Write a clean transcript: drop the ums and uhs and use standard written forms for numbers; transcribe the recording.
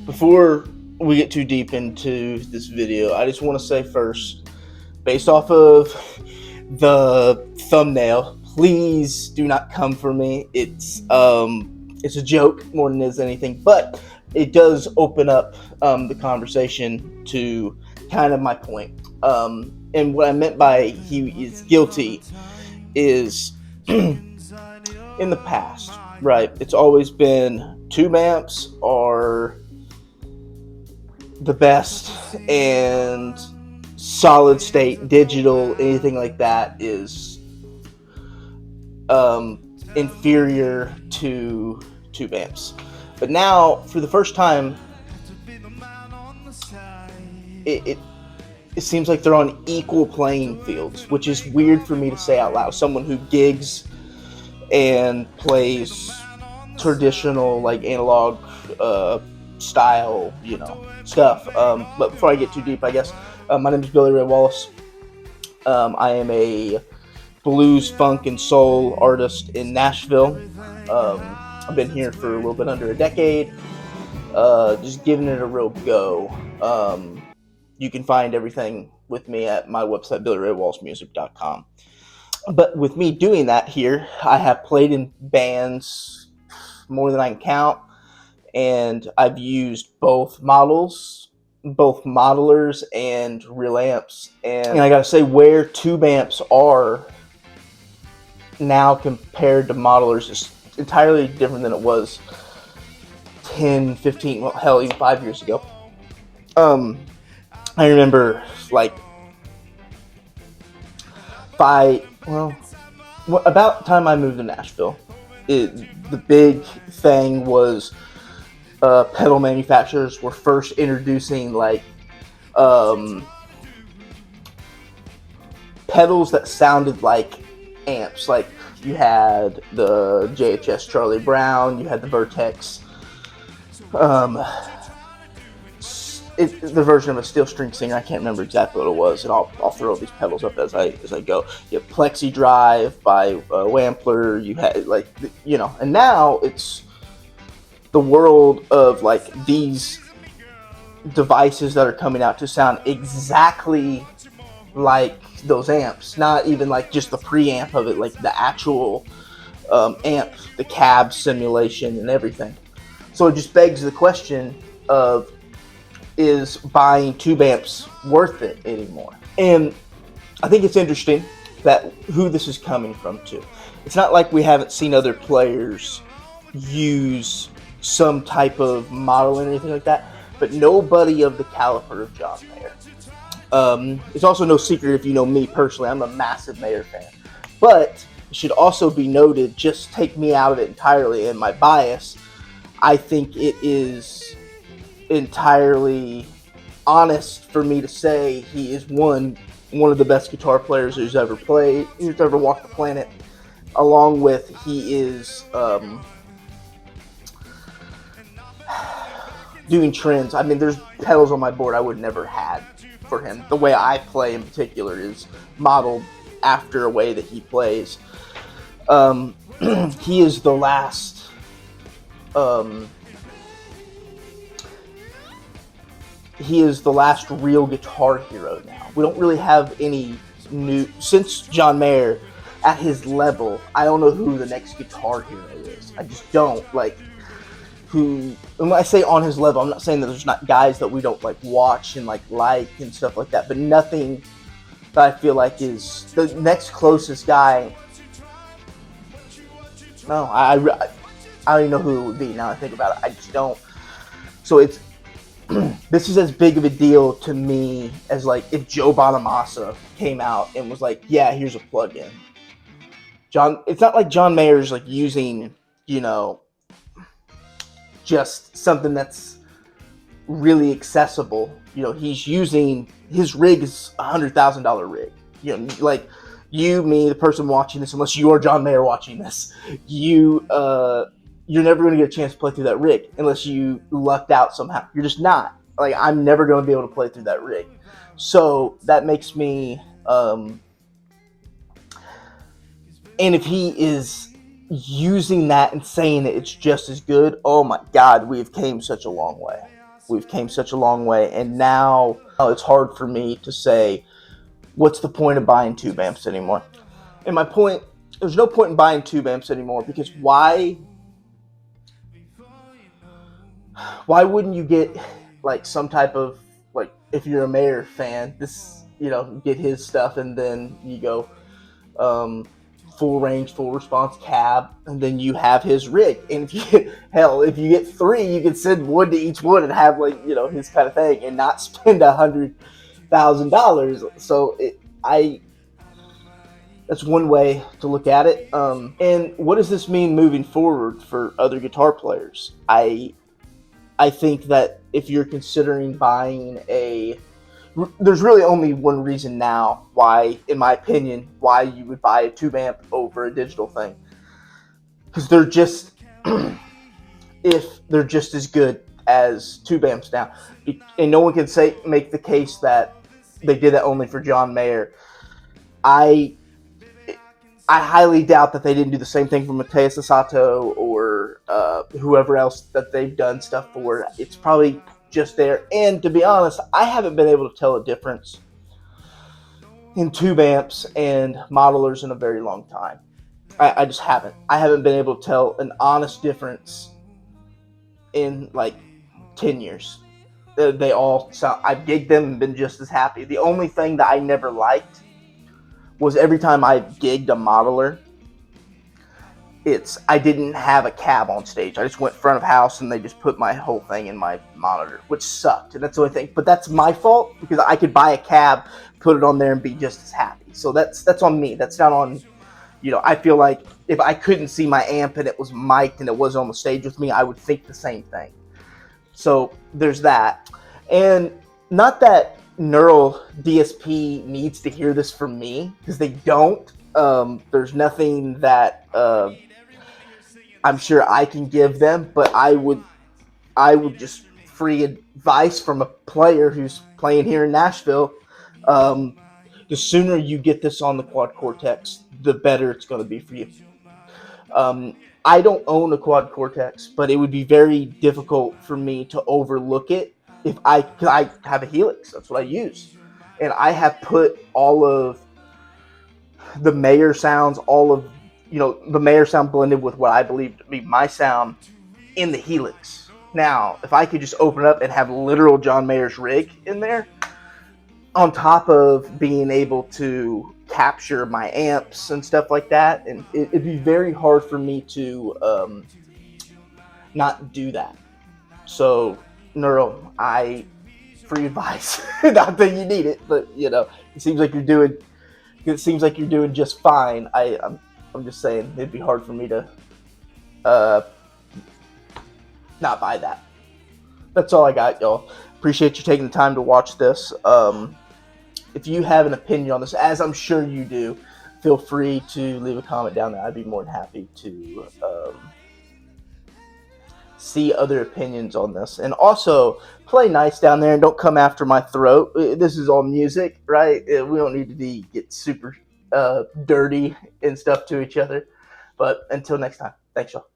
Before we get too deep into this video, I just want to say first, based off of the thumbnail, please do not come for me. It's a joke more than it is anything, but it does open up the conversation to kind of my point. And what I meant by he is guilty is in the past, right? It's always been tube amps are the best, and solid state digital, anything like that, is inferior to tube amps. But now, for the first time, it seems like they're on equal playing fields, which is weird for me to say out loud. Someone who gigs and plays traditional, like, analog style, stuff. But before I get too deep, I guess, my name is Billy Ray Wallace. I am a blues, funk, and soul artist in Nashville. I've been here for a little bit under a decade, just giving it a real go. You can find everything with me at my website, BillyRayWallaceMusic.com. But with me doing that here, I have played in bands more than I can count, and I've used both modelers and real amps. And I gotta say, where tube amps are now compared to modelers is entirely different than it was 10, 15, well, hell, even 5 years ago. I remember, like, about the time I moved to Nashville, the big thing was pedal manufacturers were first introducing, like, pedals that sounded like amps. Like, you had the JHS Charlie Brown, you had the Vertex, the version of a Steel String Singer. I can't remember exactly what it was, and I'll throw these pedals up as I go. You have Plexi Drive by Wampler. You had, like, and now it's the world of, like, these devices that are coming out to sound exactly like those amps. Not even like just the preamp of it, like the actual amp, the cab simulation and everything. So it just begs the question of, is buying tube amps worth it anymore? And I think it's interesting that who this is coming from too. It's not like we haven't seen other players use some type of model or anything like that, but nobody of the caliber of John Mayer. It's also no secret, if you know me personally, I'm a massive Mayer fan. But it should also be noted, just take me out of it entirely and my bias, I think it is entirely honest for me to say he is one of the best guitar players who's ever played, who's ever walked the planet. Along with, he is doing trends. I mean, there's pedals on my board I would never had for him. The way I play in particular is modeled after a way that he plays. He is the last real guitar hero now. We don't really have any new, since John Mayer at his level. I don't know who the next guitar hero is. I just don't. Like, who, and when I say on his level, I'm not saying that there's not guys that we don't, like, watch and like and stuff like that, but nothing that I feel like is the next closest guy. No, I don't even know who it would be now I think about it. I just don't. So it's this is as big of a deal to me as, like, if Joe Bonamassa came out and was like, yeah, here's a plugin. It's not like John Mayer's, like, using, just something that's really accessible. He's using, his rig is $100,000 rig. Like, you, me, the person watching this, unless you are John Mayer watching this, you're never going to get a chance to play through that rig unless you lucked out somehow. You're just not. Like, I'm never going to be able to play through that rig. So that makes me, and if he is using that and saying that it's just as good, oh my God, we have came such a long way. We've came such a long way, and now it's hard for me to say, what's the point of buying tube amps anymore? And my point, there's no point in buying tube amps anymore, because why wouldn't you get like some type of, like, if you're a Mayer fan, this, get his stuff, and then you go full range, full response cab, and then you have his rig. And if you if you get three, you can send one to each one and have, like, his kind of thing, and not spend $100,000. So that's one way to look at it. And what does this mean moving forward for other guitar players? I think that if you're considering buying there's really only one reason now why, in my opinion, why you would buy a tube amp over a digital thing. Because they're just, if they're just as good as tube amps now. And no one can make the case that they did that only for John Mayer. I highly doubt that they didn't do the same thing for Mateus Asato or whoever else that they've done stuff for. It's probably just there. And to be honest, I haven't been able to tell a difference in tube amps and modelers in a very long time. I just haven't. I haven't been able to tell an honest difference in like 10 years. They all sound, I've gigged them and been just as happy. The only thing that I never liked was every time I gigged a modeler, I didn't have a cab on stage. I just went front of house and they just put my whole thing in my monitor, which sucked. And that's the only thing. But that's my fault, because I could buy a cab, put it on there, and be just as happy. So that's on me. That's not on, I feel like if I couldn't see my amp and it was mic'd and it was on the stage with me, I would think the same thing. So there's that. And not that Neural DSP needs to hear this from me, because they don't. There's nothing that I'm sure I can give them, but I would just free advice from a player who's playing here in Nashville. The sooner you get this on the Quad Cortex, the better it's going to be for you. I don't own a Quad Cortex, but it would be very difficult for me to overlook it because I have a Helix. That's what I use. And I have put all of the Mayer sounds, the Mayer sound blended with what I believe to be my sound in the Helix. Now, if I could just open it up and have literal John Mayer's rig in there, on top of being able to capture my amps and stuff like that, and it'd be very hard for me to not do that. So, Neural, free advice. Not that you need it, but it seems like you're doing just fine. I'm just saying it'd be hard for me to not buy that. That's all I got, y'all. Appreciate you taking the time to watch this. If you have an opinion on this, as I'm sure you do, feel free to leave a comment down there. I'd be more than happy to see other opinions on this. And also, play nice down there and don't come after my throat. This is all music, right? We don't need to get super dirty and stuff to each other. But until next time, thanks, y'all.